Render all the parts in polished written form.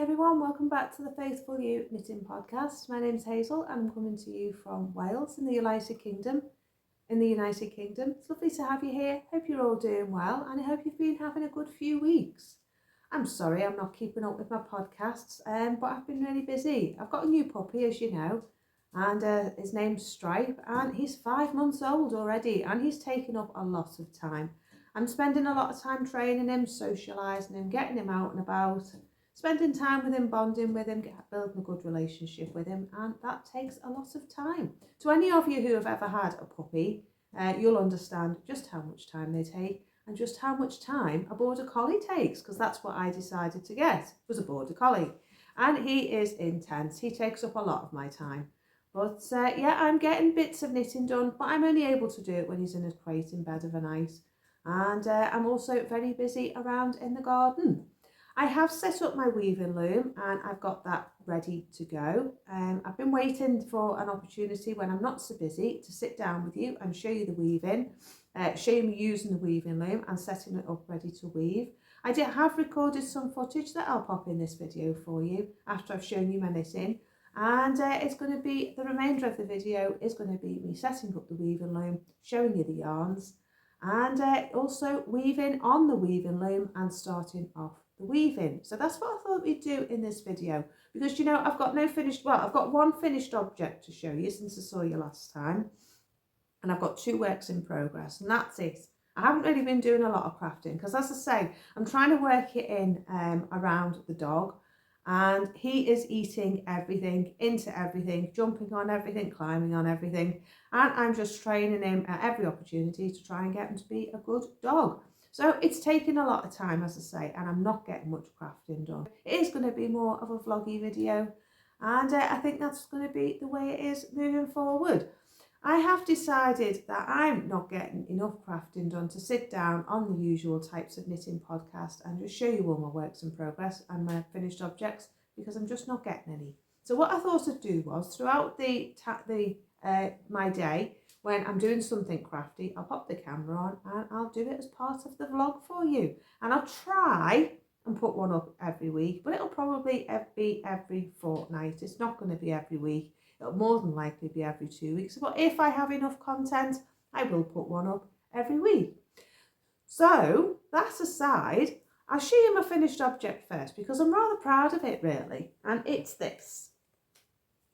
everyone, welcome back to the Faithful You Knitting Podcast. My name's Hazel and I'm coming to you from Wales in the United Kingdom. It's lovely to have you here. Hope you're all doing well and I hope you've been having a good few weeks. I'm sorry I'm not keeping up with my podcasts, but I've been really busy. I've got a new puppy, as you know, and his name's Stripe, and he's 5 months old already and he's taken up a lot of time. I'm spending a lot of time training him, socialising him, getting him out and about, spending time with him, bonding with him, building a good relationship with him, and that takes a lot of time. To any of you who have ever had a puppy, you'll understand just how much time they take and just how much time a border collie takes, because that's what I decided to get, was a border collie. And he is intense. He takes up a lot of my time. But yeah, I'm getting bits of knitting done, but I'm only able to do it when he's in his crate in bed of a night. And I'm also very busy around in the garden. I have set up my weaving loom and I've got that ready to go. I've been waiting for an opportunity when I'm not so busy to sit down with you and show you the weaving, show you me using the weaving loom and setting it up ready to weave. I have recorded some footage that I'll pop in this video for you after I've shown you my knitting. And it's going to be, the remainder of the video is going to be me setting up the weaving loom, showing you the yarns, and also weaving on the weaving loom and starting off the weaving. So that's what I thought we'd do in this video, because you know I've got I've got one finished object to show you since I saw you last time, and I've got 2 works in progress, and that's it. I haven't really been doing a lot of crafting because, as I say, I'm trying to work it in around the dog, and he is eating everything, into everything, jumping on everything, climbing on everything, and I'm just training him at every opportunity to try and get him to be a good dog. So it's taking a lot of time, as I say, and I'm not getting much crafting done. It is going to be more of a vloggy video, and I think that's going to be the way it is moving forward. I have decided that I'm not getting enough crafting done to sit down on the usual types of knitting podcast and just show you all my works in progress and my finished objects, because I'm just not getting any. So what I thought I'd do was, throughout my day, when I'm doing something crafty, I'll pop the camera on and I'll do it as part of the vlog for you. And I'll try and put one up every week, but it'll probably be every fortnight. It's not going to be every week. It'll more than likely be every 2 weeks. But if I have enough content, I will put one up every week. So that aside, I'll show you my finished object first, because I'm rather proud of it really. And it's this.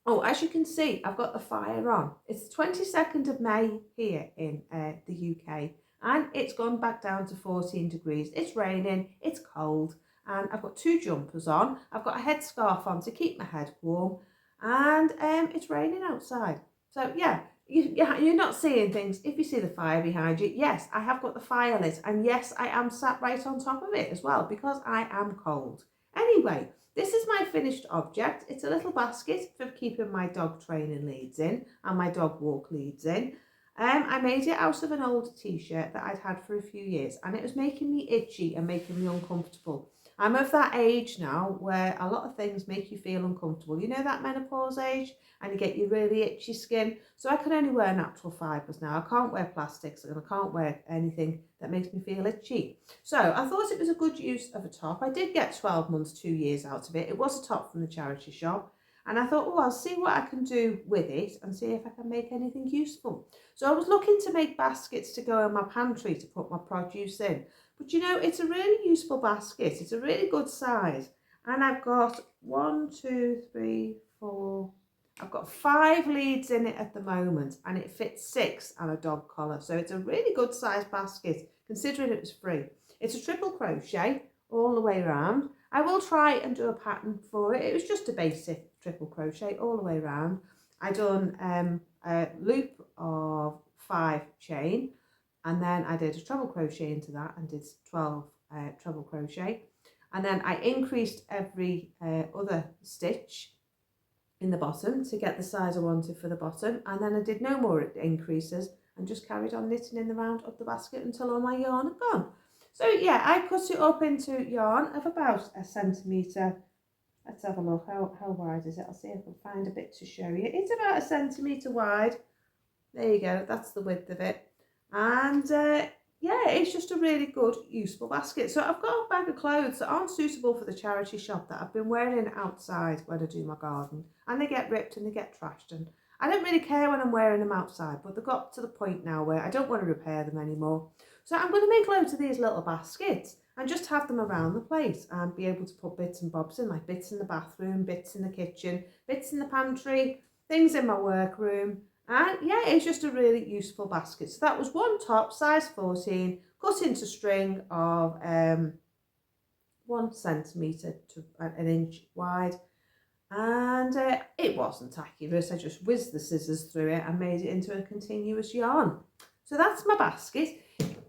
Oh, as you can see, I've got the fire on. It's the 22nd of May here in the UK. And it's gone back down to 14 degrees. It's raining, it's cold. And I've got 2 jumpers on. I've got a headscarf on to keep my head warm. And it's raining outside. So yeah, you're not seeing things. If you see the fire behind you, yes, I have got the fire lit, and yes, I am sat right on top of it as well, because I am cold. Anyway, this is my finished object. It's a little basket for keeping my dog training leads in and my dog walk leads in. I made it out of an old t-shirt that I'd had for a few years, and it was making me itchy and making me uncomfortable. I'm of that age now where a lot of things make you feel uncomfortable. You know, that menopause age, and you get your really itchy skin. So I can only wear natural fibres now. I can't wear plastics and I can't wear anything that makes me feel itchy. So I thought it was a good use of a top. I did get 12 months, 2 years out of it. It was a top from the charity shop. And I thought, oh, I'll see what I can do with it and see if I can make anything useful. So I was looking to make baskets to go in my pantry to put my produce in. But you know, it's a really useful basket. It's a really good size. And I've got 1, 2, 3, 4. I've got 5 leads in it at the moment, and it fits 6 and a dog collar. So it's a really good size basket, considering it was free. It's a triple crochet all the way around. I will try and do a pattern for it. It was just a basic triple crochet all the way around. I done a loop of 5 chain, and then I did a treble crochet into that and did 12 treble crochet, and then I increased every other stitch in the bottom to get the size I wanted for the bottom, and then I did no more increases and just carried on knitting in the round of the basket until all my yarn had gone. So yeah, I cut it up into yarn of about a centimetre. Let's have a look, how wide is it? I'll see if I can find a bit to show you. It's about a centimetre wide. There you go, that's the width of it. And yeah, it's just a really good, useful basket. So I've got a bag of clothes that aren't suitable for the charity shop that I've been wearing outside when I do my garden. And they get ripped and they get trashed. And I don't really care when I'm wearing them outside, but they've got to the point now where I don't want to repair them anymore. So I'm going to make loads of these little baskets and just have them around the place and be able to put bits and bobs in, like bits in the bathroom, bits in the kitchen, bits in the pantry, things in my workroom. And yeah, it's just a really useful basket. So that was one top, size 14, cut into string of 1 centimetre to an inch wide. And it wasn't accurate. I just whizzed the scissors through it and made it into a continuous yarn. So that's my basket.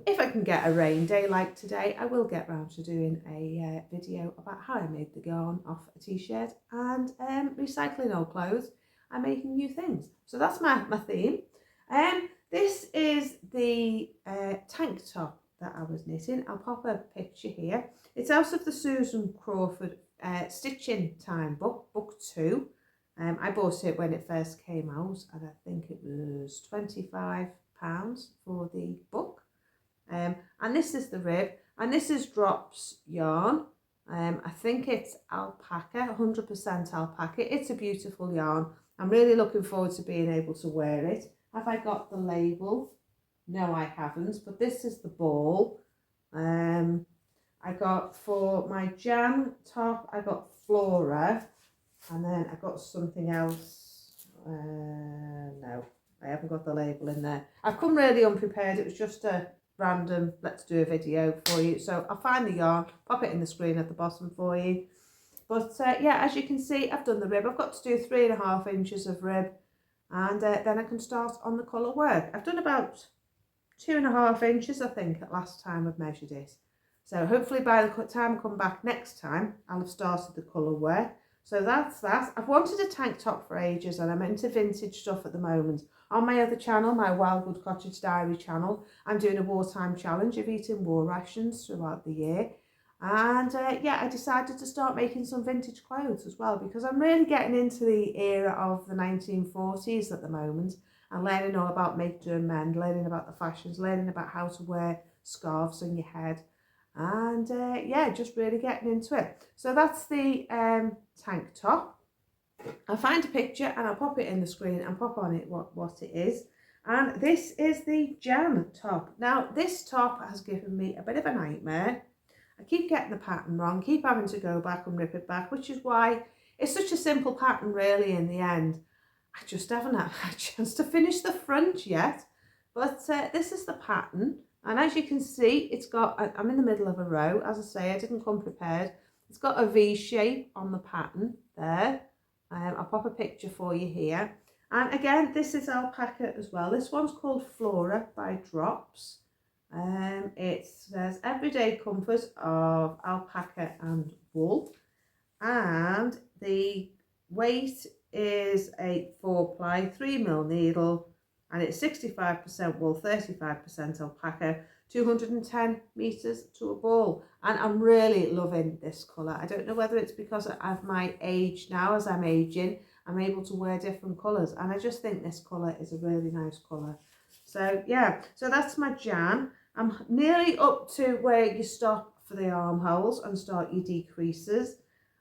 If I can get a rain day like today, I will get round to doing a video about how I made the yarn off a t-shirt and recycling old clothes and making new things. So that's my theme. This is the tank top that I was knitting. I'll pop a picture here. It's out of the Susan Crawford Stitching Time book, book 2. I bought it when it first came out and I think it was £25 for the book. And this is the rib, and this is Drops yarn. I think it's alpaca, 100% alpaca. It's a beautiful yarn. I'm really looking forward to being able to wear it. Have I got the label? No, I haven't, but this is the ball. I got for my jam top, I got Flora, and then I got something else. No, I haven't got the label in there. I've come really unprepared. It was just a random, let's do a video for you. So I'll find the yarn, pop it in the screen at the bottom for you. But yeah, as you can see, I've done the rib. I've got to do 3.5 inches of rib, and then I can start on the colour work. I've done about 2.5 inches, I think, at last time I've measured it. So hopefully by the time I come back next time, I'll have started the colour work. So that's that. I've wanted a tank top for ages, and I'm into vintage stuff at the moment. On my other channel, my Wildwood Cottage Diary channel, I'm doing a wartime challenge of eating war rations throughout the year. And yeah, I decided to start making some vintage clothes as well, because I'm really getting into the era of the 1940s at the moment and learning all about make, do and mend, learning about the fashions, learning about how to wear scarves on your head. And yeah, just really getting into it. So that's the tank top. I'll find a picture and I'll pop it in the screen and pop on it what it is. And this is the jam top. Now, this top has given me a bit of a nightmare. I keep getting the pattern wrong, keep having to go back and rip it back, which is why it's such a simple pattern really in the end. I just haven't had a chance to finish the front yet. But this is the pattern. And as you can see, it's got, I'm in the middle of a row. As I say, I didn't come prepared. It's got a V shape on the pattern there. I'll pop a picture for you here. And again, this is alpaca as well. This one's called Flora by Drops. It says everyday comfort of alpaca and wool. And the weight is a 4-ply 3mm needle. And it's 65% wool, 35% alpaca, 210 meters to a ball. And I'm really loving this colour. I don't know whether it's because of my age now, as I'm aging, I'm able to wear different colours. And I just think this colour is a really nice colour. So yeah, so that's my jam. I'm nearly up to where you stop for the armholes and start your decreases.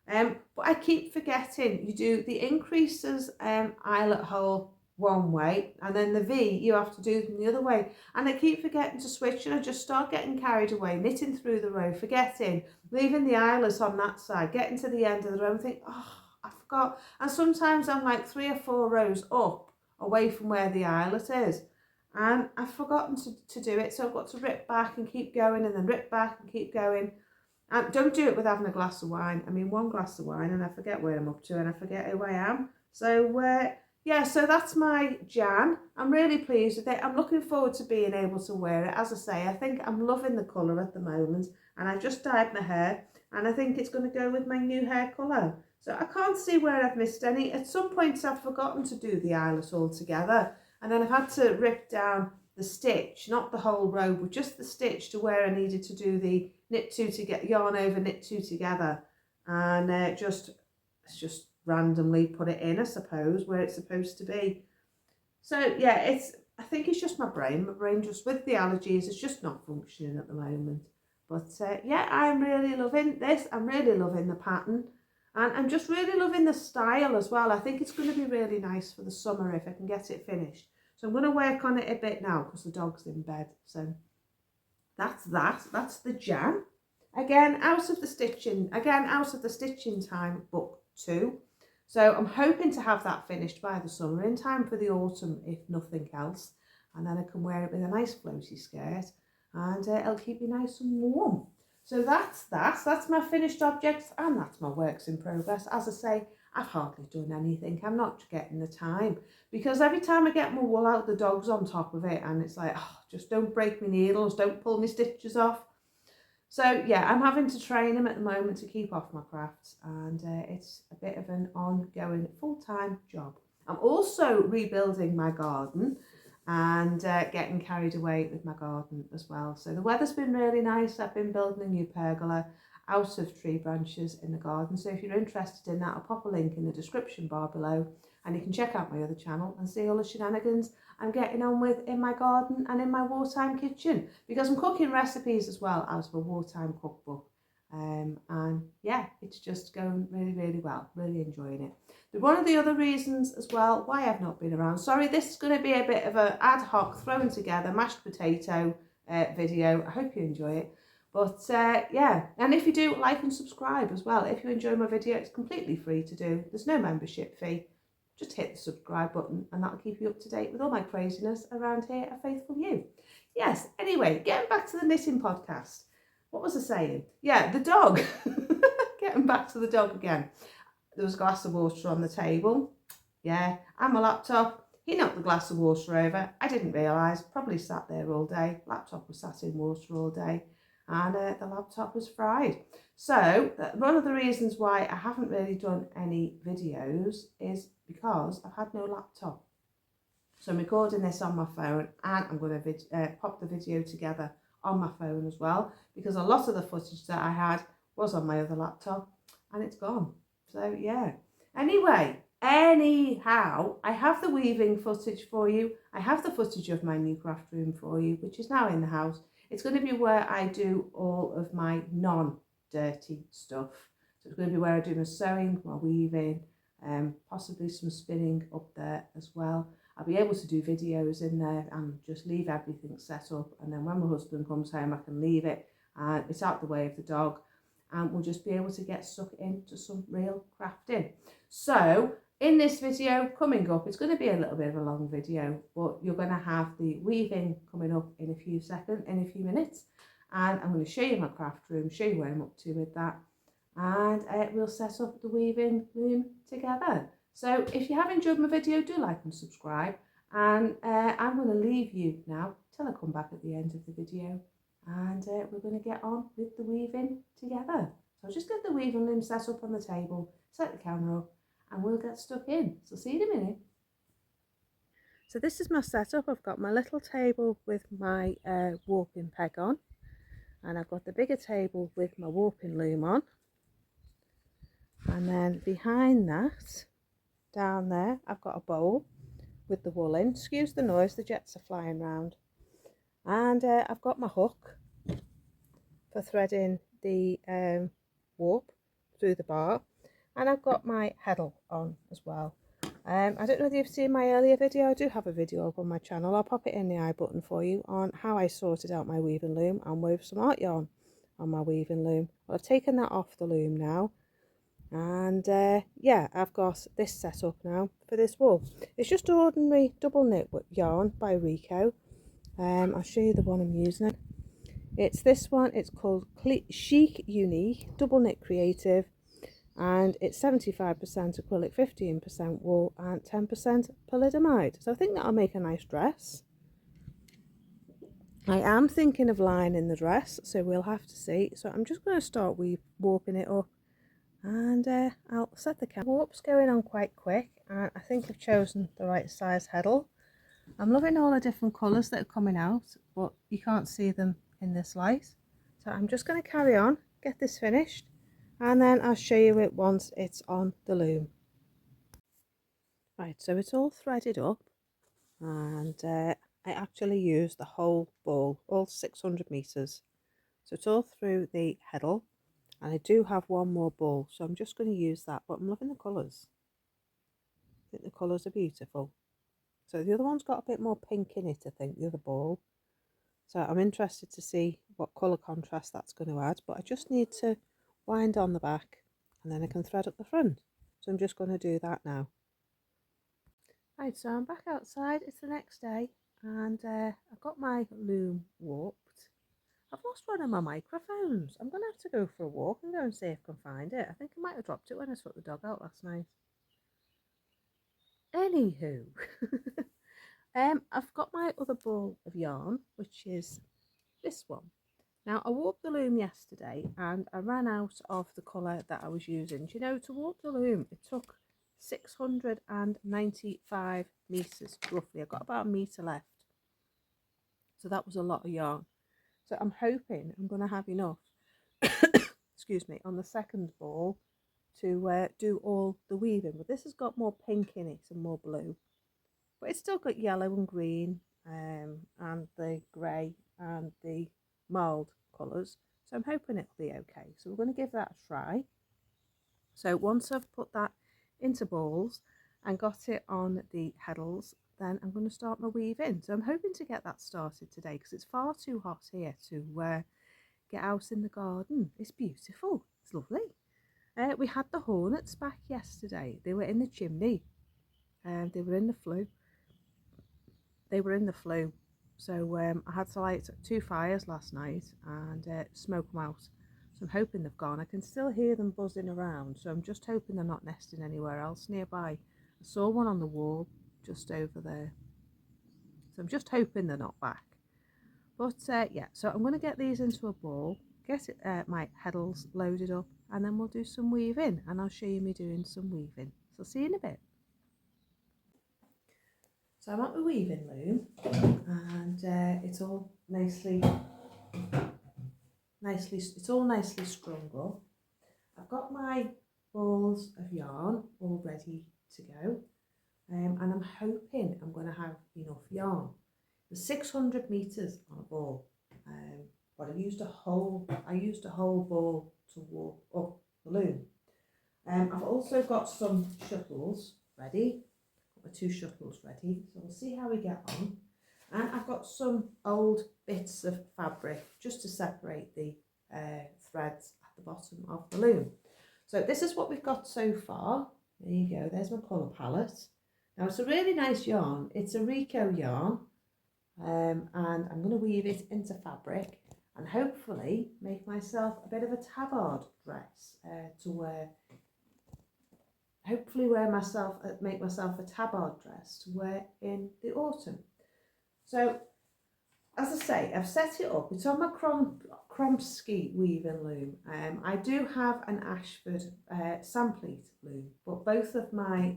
But I keep forgetting you do the increases eyelet hole one way, and then the V you have to do them the other way, and I keep forgetting to switch, and I just start getting carried away, knitting through the row, forgetting, leaving the eyelet on that side, getting to the end of the row and think, oh, I forgot. And sometimes I'm like 3 or 4 rows up away from where the eyelet is, and I've forgotten to do it. So I've got to rip back and keep going, and then rip back and keep going. And don't do it with having a glass of wine. I mean, 1 glass of wine and I forget where I'm up to, and I forget who I am. So yeah, so that's my jam. I'm really pleased with it. I'm looking forward to being able to wear it. As I say, I think I'm loving the colour at the moment, and I've just dyed my hair, and I think it's going to go with my new hair colour. So I can't see where I've missed any. At some points I've forgotten to do the eyelet altogether, and then I've had to rip down the stitch, not the whole row, but just the stitch to where I needed to do the knit 2 together, yarn over, knit 2 together, and just randomly put it in, I suppose, where it's supposed to be. So yeah, I think it's just my brain. My brain just with the allergies, it's just not functioning at the moment. But yeah, I'm really loving this. I'm really loving the pattern. And I'm just really loving the style as well. I think it's going to be really nice for the summer if I can get it finished. So I'm going to work on it a bit now because the dog's in bed. So that's that. That's the jam. Again, out of the stitching time book 2. So I'm hoping to have that finished by the summer, in time for the autumn if nothing else. And then I can wear it with a nice floaty skirt, and it'll keep me nice and warm. So that's my finished objects, and that's my works in progress. As I say, I've hardly done anything. I'm not getting the time, because every time I get my wool out, the dog's on top of it, and it's like, oh, just don't break my needles, don't pull my stitches off. So yeah, I'm having to train him at the moment to keep off my crafts, and it's a bit of an ongoing full-time job. I'm also rebuilding my garden and getting carried away with my garden as well. So the weather's been really nice. I've been building a new pergola out of tree branches in the garden. So if you're interested in that, I'll pop a link in the description bar below, and you can check out my other channel and see all the shenanigans I'm getting on with in my garden and in my wartime kitchen, because I'm cooking recipes as well out of a wartime cookbook. And yeah, it's just going really, really well. Really enjoying it. One of the other reasons as well why I've not been around, sorry, this is going to be a bit of an ad hoc thrown together mashed potato video. I hope you enjoy it. But yeah, and if you do, like and subscribe as well. If you enjoy my video, it's completely free to do. There's no membership fee. Just hit the subscribe button, and that'll keep you up to date with all my craziness around here at Faithful You. Yes, anyway, getting back to the knitting podcast. What was I saying? Yeah, the dog. Getting back to the dog again. There was a glass of water on the table. Yeah, and my laptop. He knocked the glass of water over. I didn't realise. Probably sat there all day. Laptop was sat in water all day. And the laptop was fried. So one of the reasons why I haven't really done any videos is because I've had no laptop. So I'm recording this on my phone, and I'm going to pop the video together on my phone as well, because a lot of the footage that I had was on my other laptop and it's gone. So yeah, anyhow, I have the weaving footage for you. I have the footage of my new craft room for you, which is now in the house. It's going to be where I do all of my non-dirty stuff. So it's going to be where I do my sewing, my weaving, possibly some spinning up there as well. I'll be able to do videos in there and just leave everything set up, and then when my husband comes home I can leave it and it's out the way of the dog, and we'll just be able to get stuck into some real crafting. So in this video coming up, it's going to be a little bit of a long video, but you're going to have the weaving coming up in a few minutes, and I'm going to show you my craft room, show you where I'm up to with that, and we'll set up the weaving loom together. So if you have enjoyed my video, do like and subscribe, and I'm going to leave you now till I come back at the end of the video, and we're going to get on with the weaving together. So I'll just get the weaving loom set up on the table, set the camera up, and we'll get stuck in. So see you in a minute. So this is my setup. I've got my little table with my warping peg on, and I've got the bigger table with my warping loom on, and then behind that, down there, I've got a bowl with the wool in. Excuse the noise, the jets are flying round. And I've got my hook for threading the warp through the bar, and I've got my heddle on as well. I don't know if you've seen my earlier video. I do have a video up on my channel. I'll pop it in the I button for you on how I sorted out my weaving loom and wove some art yarn on my weaving loom. Well, I've taken that off the loom now. And yeah, I've got this set up now for this wool. It's just ordinary double knit yarn by Rico. I'll show you the one I'm using. It's this one. It's called Chic Unique Double Knit Creative, and it's 75% acrylic, 15% wool, and 10% polyamide. So I think that'll make a nice dress. I am thinking of lining the dress, so we'll have to see. So I'm just going to start warping it up. And I'll set the camera. Warp's going on quite quick, and I think I've chosen the right size heddle. I'm loving all the different colours that are coming out, but you can't see them in this light. So I'm just going to carry on, get this finished, and then I'll show you it once it's on the loom. Right, so it's all threaded up, and I actually used the whole ball, all 600 metres. So it's all through the heddle, and I do have one more ball, so I'm just going to use that, but I'm loving the colours. I think the colours are beautiful. So the other one's got a bit more pink in it, I think, the other ball. So I'm interested to see what colour contrast that's going to add, but I just need to wind on the back and then I can thread up the front. So I'm just going to do that now. Right, so I'm back outside, it's the next day, and I've got my loom warped. I've lost one of my microphones. I'm going to have to go for a walk and go and see if I can find it. I think I might have dropped it when I took the dog out last night. Anywho, I've got my other ball of yarn, which is this one. Now, I warped the loom yesterday and I ran out of the colour that I was using. Do you know, to warp the loom, it took 695 metres roughly. I've got about a metre left. So that was a lot of yarn. So I'm hoping I'm going to have enough, excuse me, on the second ball to do all the weaving. But this has got more pink in it and more blue. But it's still got yellow and green and the grey and the mild colours. So I'm hoping it'll be okay. So we're going to give that a try. So once I've put that into balls and got it on the heddles, then I'm going to start my weaving. So I'm hoping to get that started today because it's far too hot here to get out in the garden. It's beautiful. It's lovely. We had the hornets back yesterday. They were in the chimney. They were in the flue. So I had to light 2 fires last night and smoke them out. So I'm hoping they've gone. I can still hear them buzzing around, so I'm just hoping they're not nesting anywhere else nearby. I saw one on the wall just over there, so I'm just hoping they're not back. But yeah, so I'm going to get these into a ball, get my heddles loaded up, and then we'll do some weaving, and I'll show you me doing some weaving. So see you in a bit. So I'm at the weaving loom, and it's all nicely strung up. I've got my balls of yarn all ready to go, and I'm hoping I'm going to have enough yarn. There's 600 metres on a ball, but I used a whole ball to warp up the loom. I've also got some shuttles ready. Got my 2 shuttles ready, so we'll see how we get on. And I've got some old bits of fabric just to separate the threads at the bottom of the loom. So this is what we've got so far. There you go, there's my colour palette. Now it's a really nice yarn. It's a Rico yarn, and I'm going to weave it into fabric and hopefully make myself a bit of a tabard dress to wear. Hopefully make myself a tabard dress to wear in the autumn. So, as I say, I've set it up. It's on my Kromsky weaving loom. I do have an Ashford Samplete loom, but both of my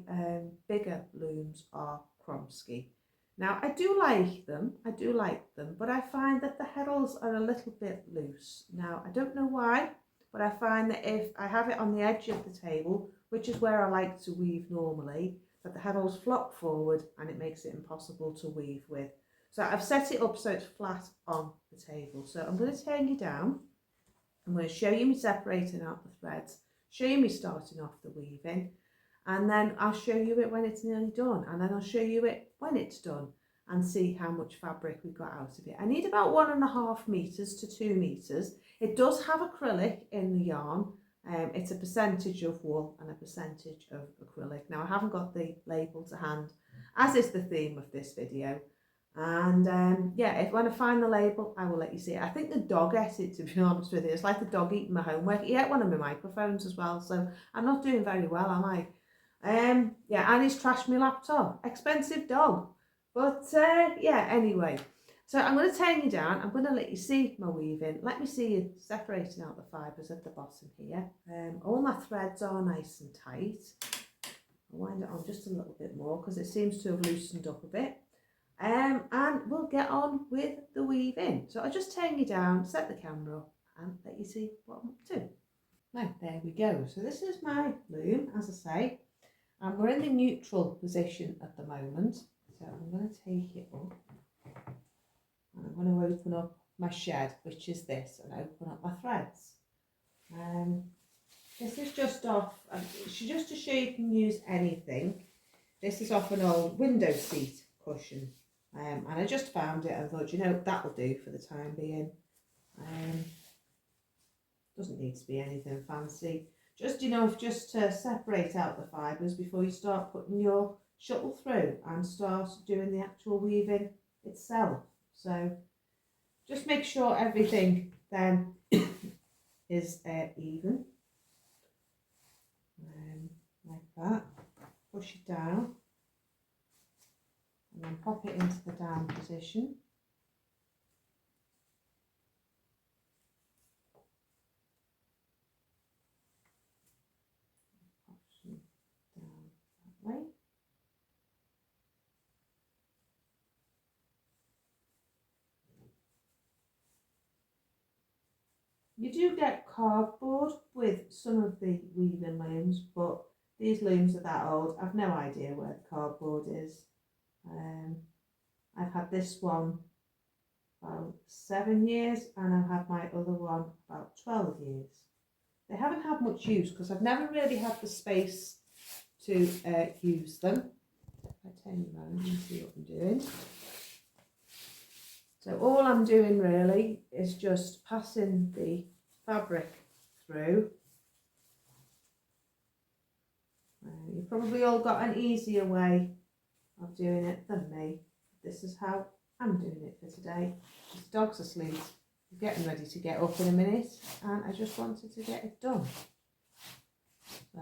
bigger looms are Kromsky. Now, I do like them, but I find that the heddles are a little bit loose. Now, I don't know why, but I find that if I have it on the edge of the table, which is where I like to weave normally, that the heddles flop forward and it makes it impossible to weave with. So I've set it up so it's flat on the table. So I'm going to turn you down. I'm going to show you me separating out the threads, show you me starting off the weaving, and then I'll show you it when it's nearly done, and then I'll show you it when it's done and see how much fabric we got out of it. I need about 1.5 metres to 2 metres. It does have acrylic in the yarn. It's a percentage of wool and a percentage of acrylic. Now I haven't got the label to hand, as is the theme of this video. And yeah, when I find the label, I will let you see it. I think the dog ate it, to be honest with you. It's like the dog eating my homework. He ate one of my microphones as well, so I'm not doing very well, am I? Yeah, and he's trashed my laptop. Expensive dog. But yeah, anyway. So I'm going to turn you down. I'm going to let you see my weaving. Let me see you separating out the fibres at the bottom here. All my threads are nice and tight. I'll wind it on just a little bit more because it seems to have loosened up a bit. And we'll get on with the weaving. So I'll just turn you down, set the camera up and let you see what I'm up to. Now, there we go. So this is my loom, as I say, and we're in the neutral position at the moment. So I'm going to take it up And I'm going to open up my shed, which is this, and open up my threads. This is just off, just to show you can use anything. This is off an old window seat cushion, and I just found it and thought, you know, that'll do for the time being. Doesn't need to be anything fancy, just enough just to separate out the fibres before you start putting your shuttle through and start doing the actual weaving itself. So just make sure everything then is even, like that. Push it down and then pop it into the down position. Push it down that way. You do get cardboard with some of the weaving looms, but these looms are that old, I've no idea where the cardboard is. I've had this one about 7 years and I've had my other one about 12 years. They haven't had much use because I've never really had the space to use them. If I turn you around and see what I'm doing. So all I'm doing really is just passing the fabric through. You've probably all got an easier way of doing it than me. This is how I'm doing it for today. The dog's asleep. I'm getting ready to get up in a minute and I just wanted to get it done. So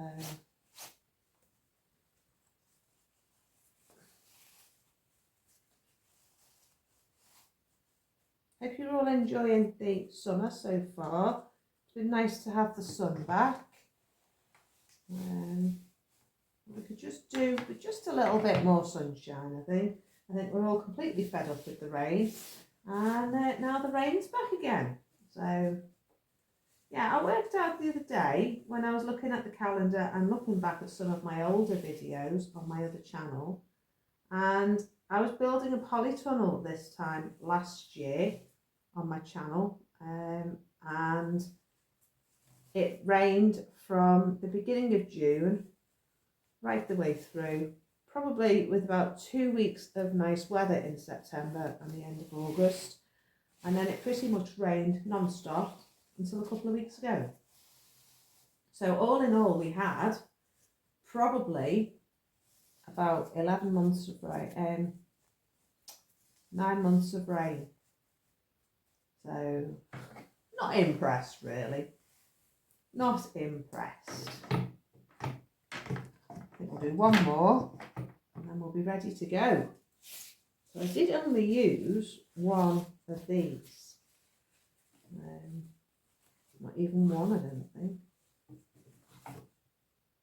hope you're all enjoying the summer so far. It's been nice to have the sun back. We could just do with just a little bit more sunshine, I think. I think we're all completely fed up with the rain. And now the rain's back again. So, yeah, I worked out the other day when I was looking at the calendar and looking back at some of my older videos on my other channel. And I was building a polytunnel this time last year on my channel. And it rained from the beginning of June right the way through, probably with about 2 weeks of nice weather in September and the end of August, and then it pretty much rained non-stop until a couple of weeks ago. So all in all we had probably about 11 months of rain, 9 months of rain. So not impressed really, not impressed. I think we'll do one more and then we'll be ready to go. So I did only use one of these. Not even one, I don't think.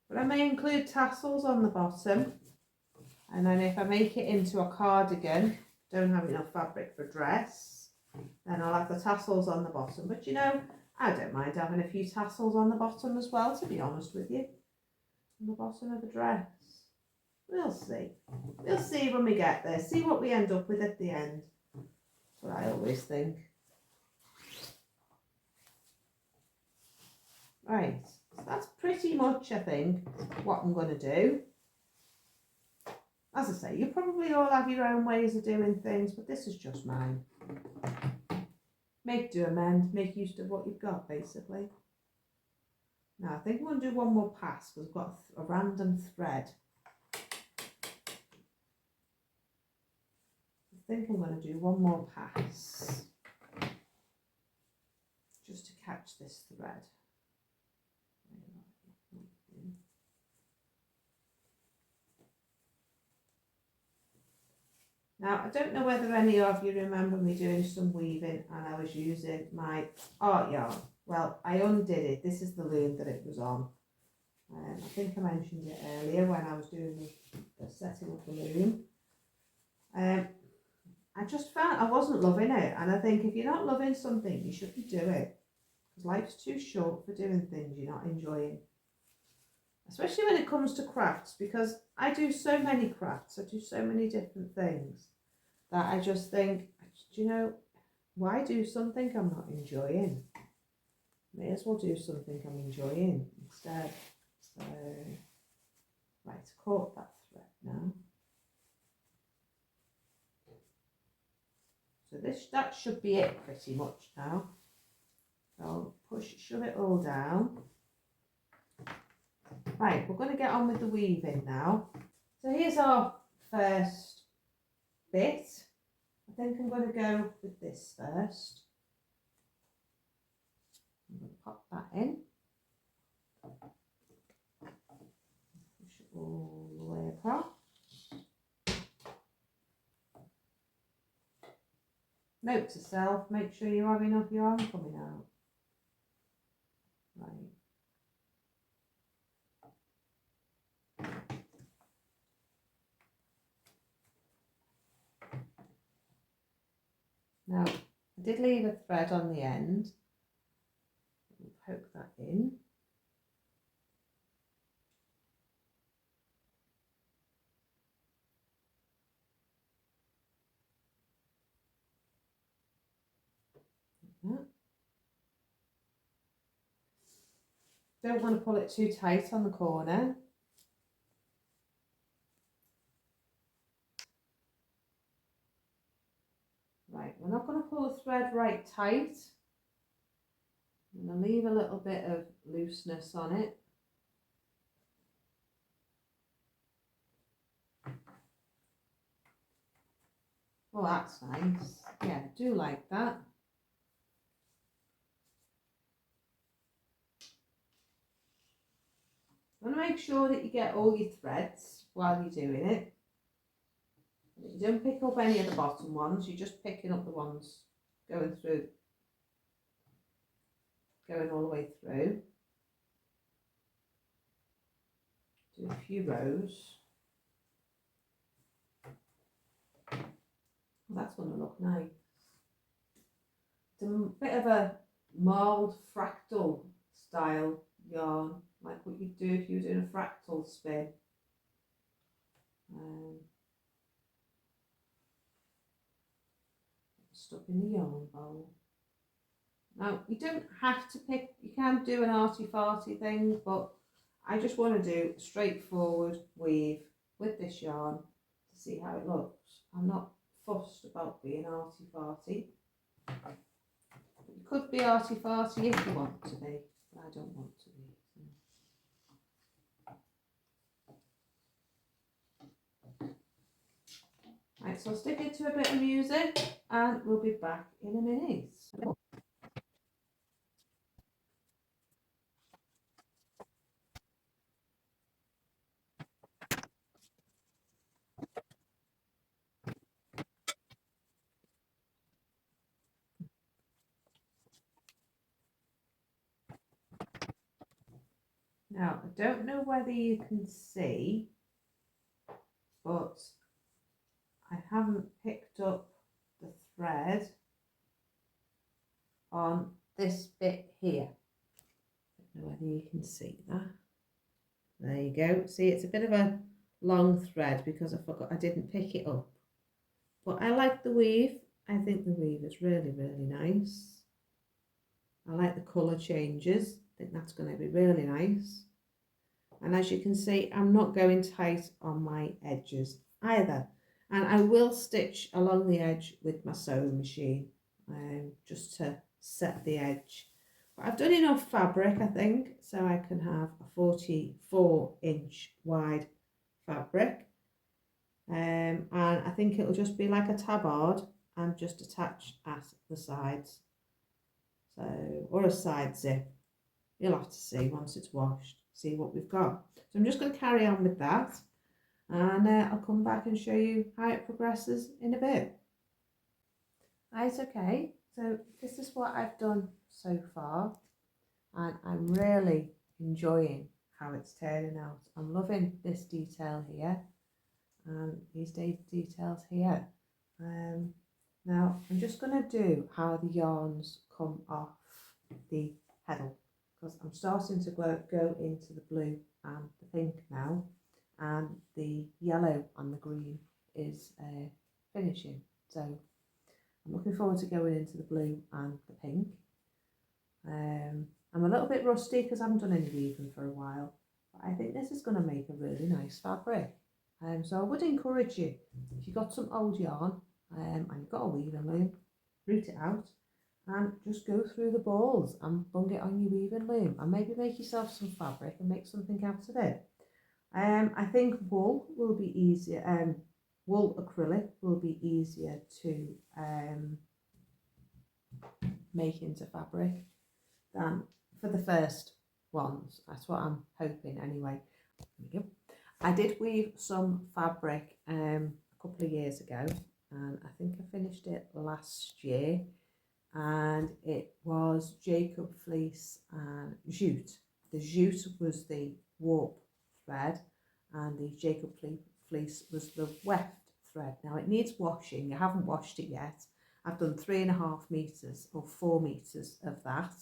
But I may include tassels on the bottom. And then if I make it into a cardigan, don't have enough fabric for dress, then I'll have the tassels on the bottom. But you know, I don't mind having a few tassels on the bottom as well, to be honest with you. On the bottom of the dress. We'll see. We'll see when we get there. See what we end up with at the end. That's what I always think. Right. So that's pretty much, I think, what I'm going to do. As I say, you probably all have your own ways of doing things, but this is just mine. Make do amend. Make use of what you've got, basically. Now, I think I'm going to do one more pass because I've got a random thread. I think I'm going to do one more pass just to catch this thread. Now, I don't know whether any of you remember me doing some weaving and I was using my art yarn. Well, I undid it. This is the loom that it was on. I think I mentioned it earlier when I was doing the setting of the loom. I just found I wasn't loving it, and I think if you're not loving something, you shouldn't do it. Because life's too short for doing things you're not enjoying. Especially when it comes to crafts, because I do so many crafts, I do so many different things, that I just think I do you know, why do something I'm not enjoying? May as well do something I'm enjoying instead. So, right, caught that thread now. So that should be it pretty much now. So shove it all down. Right, we're going to get on with the weaving now. So here's our first bit. I think I'm going to go with this first. I'm going to pop that in. Push it all the way across. Note to self, make sure you have enough yarn coming out. Right. Now, I did leave a thread on the end. We'll poke that in. Like that. Don't want to pull it too tight on the corner. Right, we're not going to pull the thread right tight. I'm going to leave a little bit of looseness on it. Oh, that's nice. Yeah, I do like that. You want to make sure that you get all your threads while you're doing it. You don't pick up any of the bottom ones, you're just picking up the ones going all the way through. Do a few rows. Well, that's going to look nice. It's a bit of a marled fractal style yarn, like what you'd do if you were doing a fractal spin. Stuck in the yarn bowl. Now you don't have to pick, you can do an arty-farty thing, but I just want to do a straightforward weave with this yarn to see how it looks. I'm not fussed about being arty-farty. You could be arty-farty if you want to be, but I don't want to be. Right, so I'll stick it to a bit of music and we'll be back in a minute. Now, I don't know whether you can see, but I haven't picked up the thread on this bit here. I don't know whether you can see that. There you go. See, it's a bit of a long thread because I didn't pick it up. But I like the weave. I think the weave is really, really nice. I like the colour changes. I think that's going to be really nice. And as you can see, I'm not going tight on my edges either. And I will stitch along the edge with my sewing machine just to set the edge. But I've done enough fabric, I think, so I can have a 44-inch wide fabric. And I think it'll just be like a tabard and just attach at the sides. So, or a side zip. You'll have to see once it's washed, see what we've got. So I'm just going to carry on with that, and I'll come back and show you how it progresses in a bit. Right, okay, so this is what I've done so far, and I'm really enjoying how it's turning out. I'm loving this detail here and these details here. Now I'm just going to do how the yarns come off the pedal, because I'm starting to go into the blue and the pink now, and the yellow and the green is finishing. So I'm going into the blue and the pink. I'm a little bit rusty because I haven't done any weaving for a while, but I think this is going to make a really nice fabric. So I would encourage you, if you've got some old yarn and you've got a weaving loom, root it out and just go through the balls and bung it on your weaving loom and maybe make yourself some fabric and make something out of it. I think wool will be easier, wool acrylic will be easier to make into fabric than for the first ones. That's what I'm hoping anyway. There we go. I did weave some fabric a couple of years ago, and I think I finished it last year, and it was Jacob fleece and jute. The jute was the warp thread and the Jacob fleece was the weft thread. Now it needs washing. I haven't washed it yet. I've done 3.5 meters or 4 meters of that.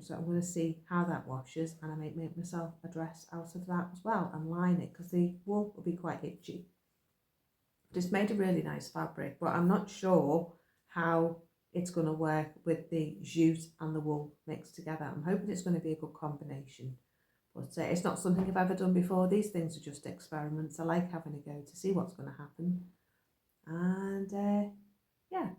So I'm going to see how that washes, and I might make myself a dress out of that as well and line it because the wool will be quite itchy. But it's made a really nice fabric, but I'm not sure how it's going to work with the jute and the wool mixed together. I'm hoping it's going to be a good combination, but it's not something I've ever done before. These things are just experiments. I like having a go to see what's going to happen, and yeah.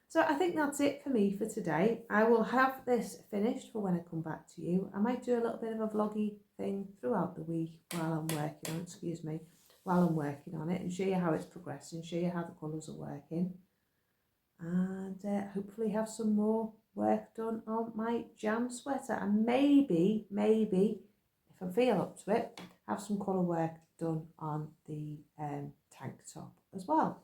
So I think that's it for me for today. I will have this finished for when I come back to you. I might do a little bit of a vloggy thing throughout the week while I'm working on it, while I'm working on it, and show you how it's progressing, show you how the colours are working, and hopefully have some more work done on my jam sweater, and maybe, if I feel up to it, have some colour work done on the tank top as well.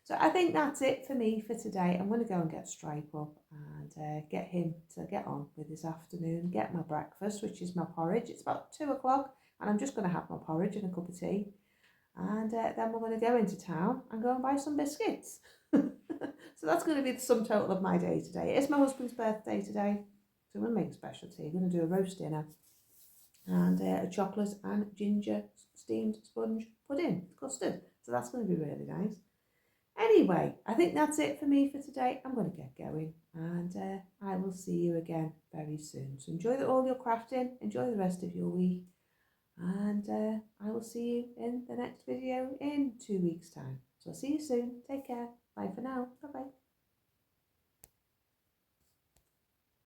So I think that's it for me for today. I'm going to go and get Stripe up and get him to get on with his afternoon, get my breakfast, which is my porridge. It's about 2 o'clock and I'm just going to have my porridge and a cup of tea. And then we're going to go into town and go and buy some biscuits. So that's going to be the sum total of my day today. It's my husband's birthday today, so I'm going to make a special tea. I'm going to do a roast dinner and a chocolate and ginger steamed sponge pudding, custard. So that's going to be really nice. Anyway, I think that's it for me for today. I'm going to get going, and I will see you again very soon. So enjoy all your crafting, enjoy the rest of your week, and I will see you in the next video in 2 weeks' time. So I'll see you soon. Take care. Bye for now. Bye-bye.